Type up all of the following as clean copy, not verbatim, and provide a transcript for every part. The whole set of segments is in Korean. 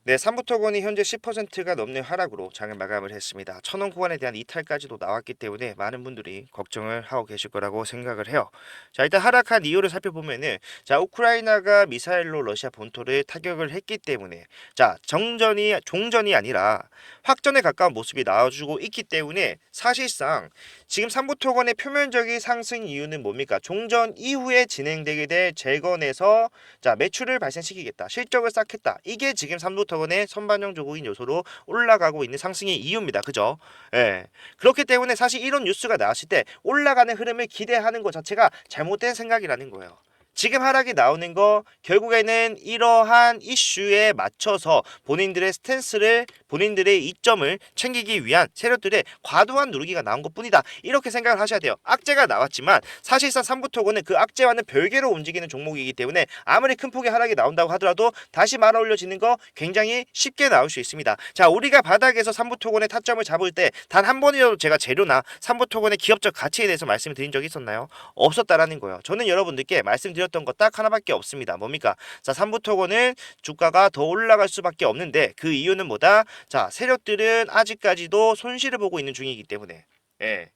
네, 삼부토건이 현재 10%가 넘는 하락으로 장을 마감을 했습니다. 1,000원 구간에 대한 이탈까지도 나왔기 때문에 많은 분들이 걱정을 하고 계실 거라고 생각을 해요. 자, 일단 하락한 이유를 살펴보면은 자, 우크라이나가 미사일로 러시아 본토를 타격을 했기 때문에 자, 종전이 아니라 확전에 가까운 모습이 나와주고 있기 때문에 사실상 지금 삼부토건의 표면적인 상승 이유는 뭡니까? 종전 이후에 진행되게 될 재건에서 자, 매출을 발생시키겠다. 실적을 쌓겠다. 이게 지금 삼부토건의 선반영적인 요소로 올라가고 있는 상승의 이유입니다. 그죠? 예. 그렇기 때문에 사실 이런 뉴스가 나왔을 때 올라가는 흐름을 기대하는 것 자체가 잘못된 생각이라는 거예요. 지금 하락이 나오는 거 결국에는 이러한 이슈에 맞춰서 본인들의 스탠스를 본인들의 이점을 챙기기 위한 세력들의 과도한 누르기가 나온 것뿐이다. 이렇게 생각을 하셔야 돼요. 악재가 나왔지만 사실상 삼부토건은 그 악재와는 별개로 움직이는 종목이기 때문에 아무리 큰 폭의 하락이 나온다고 하더라도 다시 말아 올려지는 거 굉장히 쉽게 나올 수 있습니다. 자, 우리가 바닥에서 삼부토건의 타점을 잡을 때 단 한 번이라도 제가 재료나 삼부토건의 기업적 가치에 대해서 말씀을 드린 적이 있었나요? 없었다라는 거예요. 저는 여러분들께 말씀드렸던 거 딱 하나밖에 없습니다. 뭡니까? 자, 삼부토건은 주가가 더 올라갈 수밖에 없는데 그 이유는 뭐다? 자, 세력들은 아직까지도 손실을 보고 있는 중이기 때문에 예.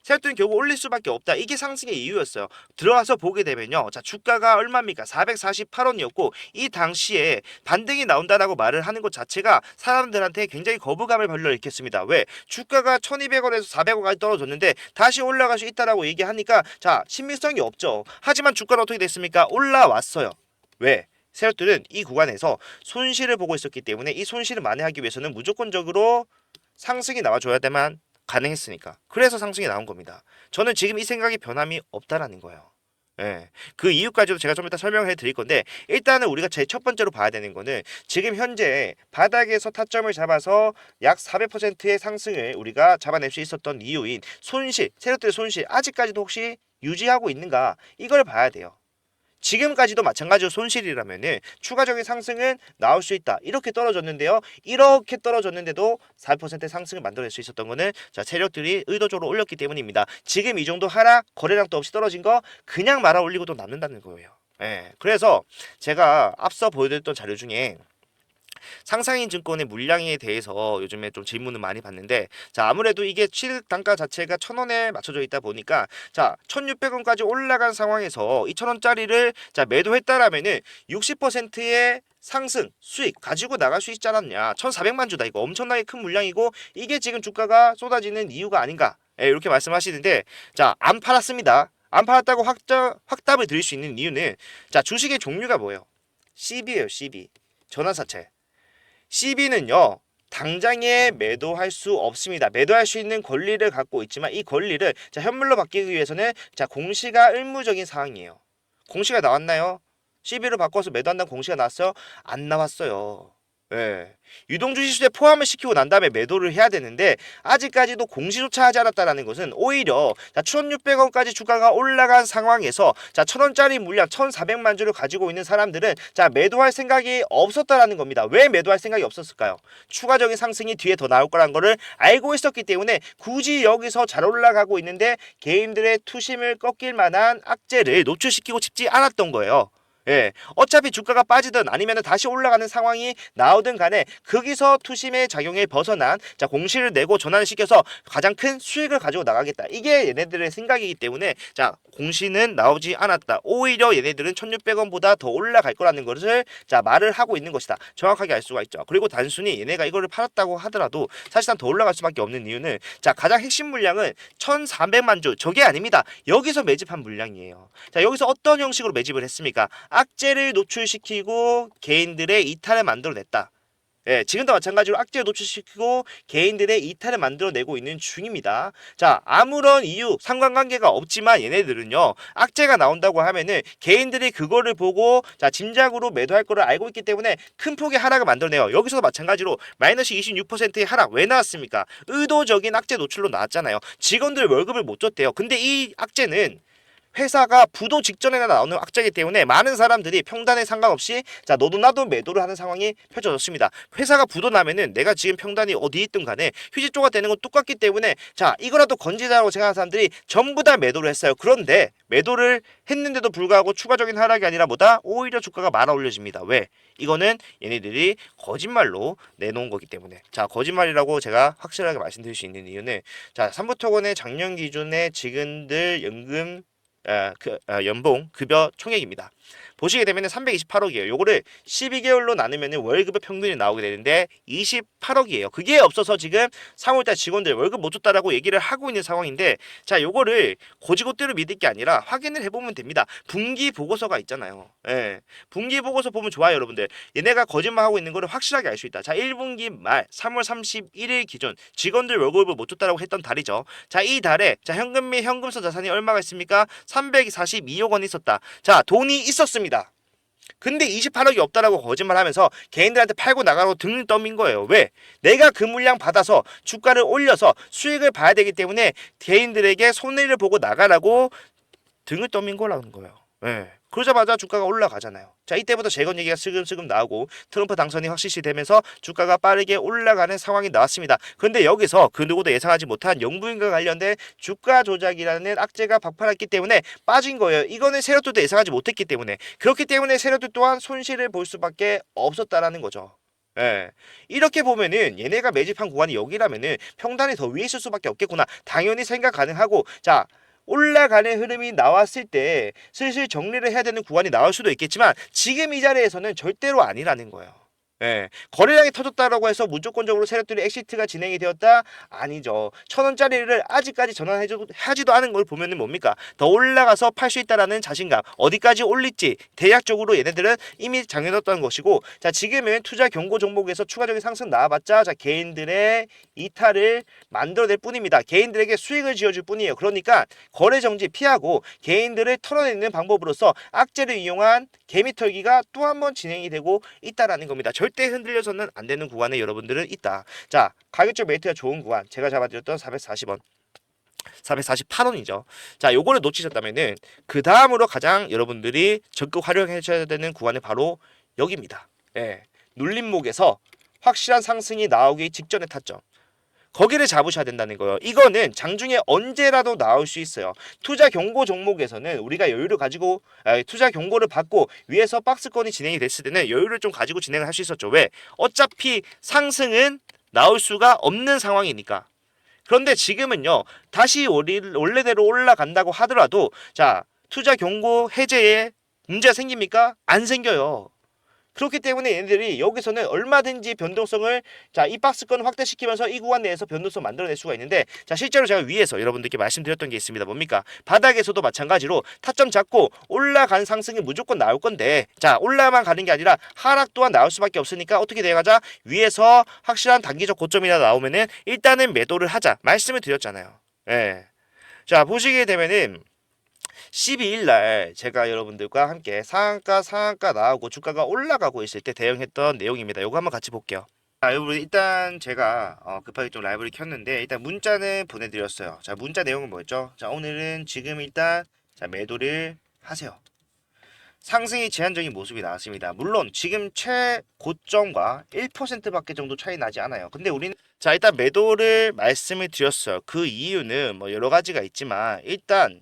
세력들은 결국 올릴 수밖에 없다. 이게 상승의 이유였어요. 들어와서 보게 되면요. 자, 주가가 얼마입니까? 448원이었고 이 당시에 반등이 나온다라고 말을 하는 것 자체가 사람들한테 굉장히 거부감을 불러일으켰습니다. 왜? 주가가 1200원에서 400원까지 떨어졌는데 다시 올라갈 수 있다라고 얘기하니까 자, 신빙성이 없죠. 하지만 주가는 어떻게 됐습니까? 올라왔어요. 왜? 세력들은 이 구간에서 손실을 보고 있었기 때문에 이 손실을 만회하기 위해서는 무조건적으로 상승이 나와줘야만 가능했으니까. 그래서 상승이 나온 겁니다. 저는 지금 이 생각이 변함이 없다라는 거예요. 예. 그 이유까지도 제가 좀 이따 설명해 드릴 건데 일단은 우리가 제일 첫 번째로 봐야 되는 거는 지금 현재 바닥에서 타점을 잡아서 약 400%의 상승을 우리가 잡아낼 수 있었던 이유인 손실, 세력들의 손실 아직까지도 혹시 유지하고 있는가 이걸 봐야 돼요. 지금까지도 마찬가지로 손실이라면은 추가적인 상승은 나올 수 있다. 이렇게 떨어졌는데요. 이렇게 떨어졌는데도 4% 상승을 만들어낼 수 있었던 거는 자, 세력들이 의도적으로 올렸기 때문입니다. 지금 이 정도 하락, 거래량도 없이 떨어진 거 그냥 말아 올리고도 남는다는 거예요. 예. 그래서 제가 앞서 보여드렸던 자료 중에 상상인 증권의 물량에 대해서 요즘에 좀 질문을 많이 받는데 자, 아무래도 이게 취득 단가 자체가 1,000원에 맞춰져 있다 보니까 자, 1,600원까지 올라간 상황에서 2,000원짜리를 자, 매도했다라면은 60%의 상승 수익 가지고 나갈 수 있지 않았냐. 1,400만 주다. 이거 엄청나게 큰 물량이고 이게 지금 주가가 쏟아지는 이유가 아닌가. 예, 이렇게 말씀하시는데 자, 안 팔았습니다. 안 팔았다고 확답을 드릴 수 있는 이유는 자, 주식의 종류가 뭐예요? CB예요, CB. 전환사채. CB는요. 당장에 매도할 수 없습니다. 매도할 수 있는 권리를 갖고 있지만 이 권리를 자, 현물로 바뀌기 위해서는 자, 공시가 의무적인 사항이에요. 공시가 나왔나요? CB로 바꿔서 매도한다는 공시가 나왔어요? 안 나왔어요. 예. 유동주식수에 포함을 시키고 난 다음에 매도를 해야 되는데 아직까지도 공시조차 하지 않았다라는 것은 오히려 자, 1,600원까지 주가가 올라간 상황에서 자, 1,000원짜리 물량 1,400만 주를 가지고 있는 사람들은 자, 매도할 생각이 없었다라는 겁니다. 왜 매도할 생각이 없었을까요? 추가적인 상승이 뒤에 더 나올 거란 거를 알고 있었기 때문에 굳이 여기서 잘 올라가고 있는데 개인들의 투심을 꺾일 만한 악재를 노출시키고 싶지 않았던 거예요. 예, 어차피 주가가 빠지든 아니면 다시 올라가는 상황이 나오든 간에 거기서 투심의 작용에 벗어난 자, 공시를 내고 전환시켜서 가장 큰 수익을 가지고 나가겠다. 이게 얘네들의 생각이기 때문에 자, 공시는 나오지 않았다. 오히려 얘네들은 1,600원보다 더 올라갈 거라는 것을 자, 말을 하고 있는 것이다. 정확하게 알 수가 있죠. 그리고 단순히 얘네가 이거를 팔았다고 하더라도 사실상 더 올라갈 수밖에 없는 이유는 자, 가장 핵심 물량은 1,400만 주 저게 아닙니다. 여기서 매집한 물량이에요. 자, 여기서 어떤 형식으로 매집을 했습니까? 악재를 노출시키고 개인들의 이탈을 만들어냈다. 예, 지금도 마찬가지로 악재를 노출시키고 개인들의 이탈을 만들어내고 있는 중입니다. 자, 아무런 이유, 상관관계가 없지만 얘네들은요, 악재가 나온다고 하면은 개인들이 그거를 보고 자, 짐작으로 매도할 거를 알고 있기 때문에 큰 폭의 하락을 만들어내요. 여기서도 마찬가지로 마이너스 26%의 하락 왜 나왔습니까? 의도적인 악재 노출로 나왔잖아요. 직원들 월급을 못 줬대요. 근데 이 악재는 회사가 부도 직전에 나오는 악재이기 때문에 많은 사람들이 평단에 상관없이 자 너도 나도 매도를 하는 상황이 펼쳐졌습니다. 회사가 부도 나면은 내가 지금 평단이 어디 있든 간에 휴지조가 되는 건 똑같기 때문에 자 이거라도 건지자라고 생각하는 사람들이 전부 다 매도를 했어요. 그런데 매도를 했는데도 불구하고 추가적인 하락이 아니라 뭐다? 오히려 주가가 말아 올려집니다. 왜? 이거는 얘네들이 거짓말로 내놓은 거기 때문에 자 거짓말이라고 제가 확실하게 말씀드릴 수 있는 이유는 자 삼부토건의 작년 기준의 직원들 연금 연봉 급여 총액입니다. 보시게 되면 328억이에요. 요거를 12개월로 나누면 월급의 평균이 나오게 되는데 28억이에요. 그게 없어서 지금 3월달 직원들 월급 못 줬다라고 얘기를 하고 있는 상황인데 자 요거를 고지고대로 믿을 게 아니라 확인을 해보면 됩니다. 분기 보고서가 있잖아요. 예. 분기 보고서 보면 좋아요 여러분들. 얘네가 거짓말하고 있는 거를 확실하게 알 수 있다. 자 1분기 말 3월 31일 기준 직원들 월급을 못 줬다라고 했던 달이죠. 자 이 달에 자 현금 및 현금성 자산이 얼마가 있습니까? 342억 원 있었다. 자 돈이 있었습니다. 근데 28억이 없다라고 거짓말하면서 개인들한테 팔고 나가라고 등을 떠민 거예요. 왜? 내가 그 물량 받아서 주가를 올려서 수익을 봐야 되기 때문에 개인들에게 손해를 보고 나가라고 등을 떠민 거라는 거예요. 예. 그러자마자 주가가 올라가잖아요. 자 이때부터 재건 얘기가 슬금슬금 나오고 트럼프 당선이 확실시 되면서 주가가 빠르게 올라가는 상황이 나왔습니다. 그런데 여기서 그 누구도 예상하지 못한 영부인과 관련된 주가 조작이라는 악재가 박살났기 때문에 빠진 거예요. 이거는 세력들도 예상하지 못했기 때문에 그렇기 때문에 세력들 또한 손실을 볼 수밖에 없었다라는 거죠. 예. 이렇게 보면은 얘네가 매집한 구간이 여기라면은 평단이 더 위에 있을 수밖에 없겠구나. 당연히 생각 가능하고 자 올라가는 흐름이 나왔을 때 슬슬 정리를 해야 되는 구간이 나올 수도 있겠지만 지금 이 자리에서는 절대로 아니라는 거예요. 예, 거래량이 터졌다라고 해서 무조건적으로 세력들이 엑시트가 진행이 되었다? 아니죠. 1,000원짜리를 아직까지 전환하지도 않은 걸 보면은 뭡니까? 더 올라가서 팔 수 있다라는 자신감. 어디까지 올릴지 대략적으로 얘네들은 이미 정해뒀던 것이고 자 지금은 투자 경고 종목에서 추가적인 상승 나와봤자 자 개인들의 이탈을 만들어낼 뿐입니다. 개인들에게 수익을 지어줄 뿐이에요. 그러니까 거래 정지 피하고 개인들을 털어내는 방법으로서 악재를 이용한 개미털기가 또 한 번 진행이 되고 있다라는 겁니다. 절대 흔들려서는 안 되는 구간에 여러분들은 있다. 자, 가격적 메리트가 좋은 구간. 제가 잡아드렸던 440원. 448원이죠. 자, 요거를 놓치셨다면은 그 다음으로 가장 여러분들이 적극 활용해줘야 되는 구간이 바로 여기입니다. 예. 눌림목에서 확실한 상승이 나오기 직전의 타점. 거기를 잡으셔야 된다는 거예요. 이거는 장중에 언제라도 나올 수 있어요. 투자 경고 종목에서는 우리가 여유를 가지고 투자 경고를 받고 위에서 박스권이 진행이 됐을 때는 여유를 좀 가지고 진행을 할 수 있었죠. 왜? 어차피 상승은 나올 수가 없는 상황이니까. 그런데 지금은요. 다시 원래대로 올라간다고 하더라도 자 투자 경고 해제에 문제가 생깁니까? 안 생겨요. 그렇기 때문에 얘네들이 여기서는 얼마든지 변동성을 자 이 박스권 확대시키면서 이 구간 내에서 변동성 만들어낼 수가 있는데 자 실제로 제가 위에서 여러분들께 말씀드렸던 게 있습니다. 뭡니까? 바닥에서도 마찬가지로 타점 잡고 올라간 상승이 무조건 나올 건데 자 올라만 가는 게 아니라 하락 또한 나올 수밖에 없으니까 어떻게 돼가자 위에서 확실한 단기적 고점이라 나오면은 일단은 매도를 하자 말씀을 드렸잖아요. 예. 자 보시게 되면은 12일 날 제가 여러분들과 함께 상한가 나오고 주가가 올라가고 있을 때 대응했던 내용입니다. 요거 한번 같이 볼게요. 자, 여러분 일단 제가 급하게 좀 라이브를 켰는데 일단 문자는 보내드렸어요. 자, 문자 내용은 뭐였죠? 자, 오늘은 지금 일단 자 매도를 하세요. 상승이 제한적인 모습이 나왔습니다. 물론 지금 최고점과 1%밖에 정도 차이 나지 않아요. 근데 우리는 자 일단 매도를 말씀을 드렸어요. 그 이유는 뭐 여러 가지가 있지만 일단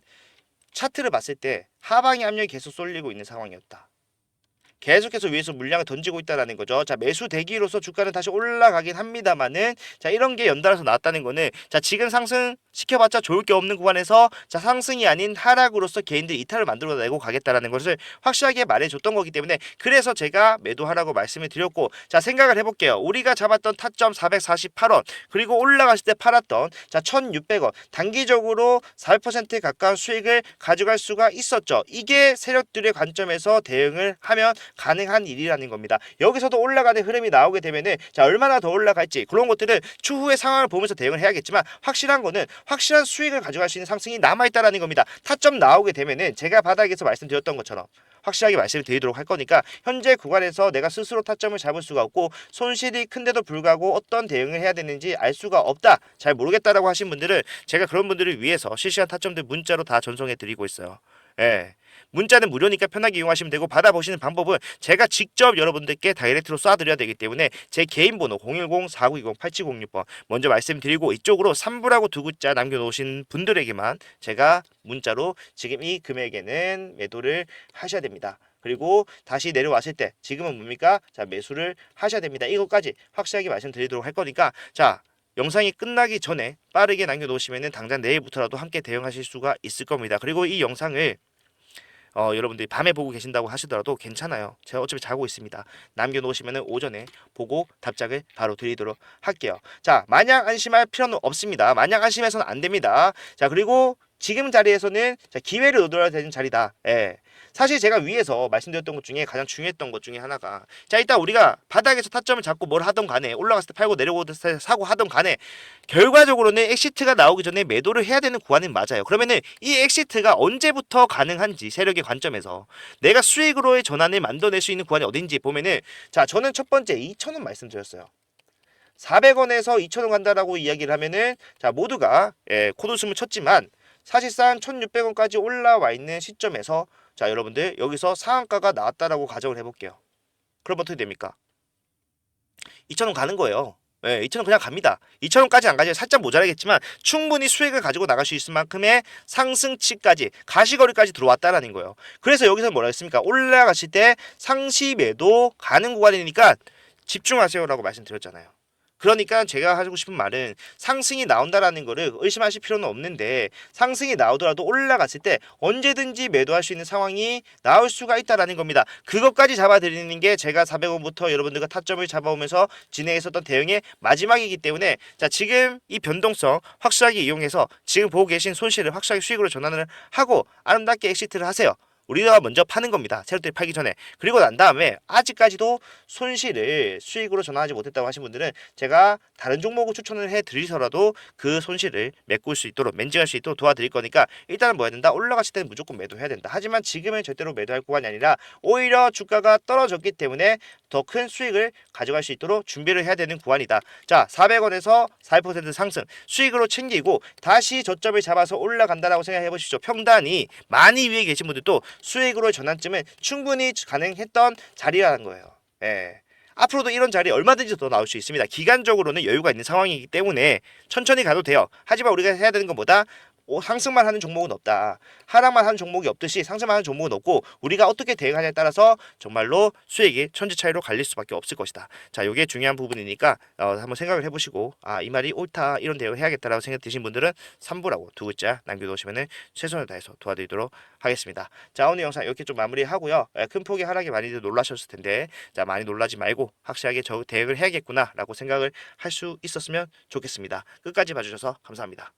차트를 봤을 때 하방의 압력이 계속 쏠리고 있는 상황이었다. 계속해서 위에서 물량을 던지고 있다라는 거죠. 자 매수 대기로서 주가는 다시 올라가긴 합니다만은 자 이런 게 연달아서 나왔다는 거는 자 지금 상승 시켜봤자 좋을 게 없는 구간에서 자 상승이 아닌 하락으로서 개인들이 이탈을 만들어내고 가겠다라는 것을 확실하게 말해줬던 거기 때문에 그래서 제가 매도하라고 말씀을 드렸고 자 생각을 해볼게요. 우리가 잡았던 타점 448원 그리고 올라갔을 때 팔았던 자 1600원 단기적으로 4% 가까운 수익을 가져갈 수가 있었죠. 이게 세력들의 관점에서 대응을 하면 가능한 일이라는 겁니다. 여기서도 올라가는 흐름이 나오게 되면은 자 얼마나 더 올라갈지 그런 것들은 추후의 상황을 보면서 대응을 해야겠지만 확실한 거는 확실한 수익을 가져갈 수 있는 상승이 남아있다라는 겁니다. 타점 나오게 되면은 제가 바닥에서 말씀드렸던 것처럼 확실하게 말씀을 드리도록 할 거니까 현재 구간에서 내가 스스로 타점을 잡을 수가 없고 손실이 큰데도 불구하고 어떤 대응을 해야 되는지 알 수가 없다 잘 모르겠다라고 하신 분들은 제가 그런 분들을 위해서 실시간 타점들 문자로 다 전송해 드리고 있어요. 예. 문자는 무료니까 편하게 이용하시면 되고 받아보시는 방법은 제가 직접 여러분들께 다이렉트로 쏴드려야 되기 때문에 제 개인 번호 010-4920-8706번 먼저 말씀드리고 이쪽으로 3부라고 두 글자 남겨놓으신 분들에게만 제가 문자로 지금 이 금액에는 매도를 하셔야 됩니다. 그리고 다시 내려왔을 때 지금은 뭡니까? 자, 매수를 하셔야 됩니다. 이것까지 확실하게 말씀드리도록 할 거니까 자, 영상이 끝나기 전에 빠르게 남겨놓으시면 당장 내일부터라도 함께 대응하실 수가 있을 겁니다. 그리고 이 영상을 여러분들이 밤에 보고 계신다고 하시더라도 괜찮아요. 제가 어차피 자고 있습니다. 남겨놓으시면 오전에 보고 답장을 바로 드리도록 할게요. 자, 마냥 안심할 필요는 없습니다. 마냥 안심해서는 안 됩니다. 자, 그리고 지금 자리에서는 자, 기회를 얻어야 되는 자리다. 예. 사실 제가 위에서 말씀드렸던 것 중에 가장 중요했던 것 중에 하나가 자, 일단 우리가 바닥에서 타점을 잡고 뭘 하던 간에 올라갔을 때 팔고 내려오던 때 사고 하던 간에 결과적으로는 엑시트가 나오기 전에 매도를 해야 되는 구간은 맞아요. 그러면은 이 엑시트가 언제부터 가능한지 세력의 관점에서 내가 수익으로의 전환을 만들어낼 수 있는 구간이 어딘지 보면은 자, 저는 첫 번째 2,000원 말씀드렸어요. 400원에서 2,000원 간다라고 이야기를 하면은 자, 모두가 코드 숨을 쳤지만 사실상 1,600원까지 올라와 있는 시점에서 자, 여러분들 여기서 상한가가 나왔다라고 가정을 해볼게요. 그럼 어떻게 됩니까? 2,000원 가는 거예요. 네, 2,000원 그냥 갑니다. 2,000원까지 안 가죠. 살짝 모자라겠지만 충분히 수익을 가지고 나갈 수 있을 만큼의 상승치까지 가시거리까지 들어왔다라는 거예요. 그래서 여기서 뭐라 했습니까? 올라갔을 때 상시 매도 가는 구간이니까 집중하세요라고 말씀드렸잖아요. 그러니까 제가 하고 싶은 말은 상승이 나온다라는 거를 의심하실 필요는 없는데 상승이 나오더라도 올라갔을 때 언제든지 매도할 수 있는 상황이 나올 수가 있다라는 겁니다. 그것까지 잡아드리는 게 제가 400원부터 여러분들과 타점을 잡아오면서 진행했었던 대응의 마지막이기 때문에 자, 지금 이 변동성 확실하게 이용해서 지금 보고 계신 손실을 확실하게 수익으로 전환을 하고 아름답게 엑시트를 하세요. 우리가 먼저 파는 겁니다. 세력들이 팔기 전에. 그리고 난 다음에 아직까지도 손실을 수익으로 전환하지 못했다고 하신 분들은 제가 다른 종목을 추천을 해드리서라도 그 손실을 메꿀 수 있도록 맨징할 수 있도록 도와드릴 거니까 일단은 뭐 해야 된다? 올라갔을 때는 무조건 매도해야 된다. 하지만 지금은 절대로 매도할 구간이 아니라 오히려 주가가 떨어졌기 때문에 더 큰 수익을 가져갈 수 있도록 준비를 해야 되는 구간이다. 자, 400원에서 4% 상승 수익으로 챙기고 다시 저점을 잡아서 올라간다라고 생각해 보십시오. 평단이 많이 위에 계신 분들도 수익으로 전환점은 충분히 가능했던 자리라는 거예요. 예. 앞으로도 이런 자리 얼마든지 더 나올 수 있습니다. 기간적으로는 여유가 있는 상황이기 때문에 천천히 가도 돼요. 하지만 우리가 해야 되는 것보다 상승만 하는 종목은 없다. 하락만 하는 종목이 없듯이 상승만 하는 종목은 없고 우리가 어떻게 대응하냐에 따라서 정말로 수익이 천지 차이로 갈릴 수밖에 없을 것이다. 자, 이게 중요한 부분이니까 한번 생각을 해보시고 이 말이 옳다 이런 대응을 해야겠다라고 생각 드신 분들은 3부라고 두 글자 남겨놓으시면 최선을 다해서 도와드리도록 하겠습니다. 자, 오늘 영상 이렇게 좀 마무리하고요. 큰 폭의 하락에 많이들 놀라셨을 텐데 자, 많이 놀라지 말고 확실하게 저 대응을 해야겠구나라고 생각을 할 수 있었으면 좋겠습니다. 끝까지 봐주셔서 감사합니다.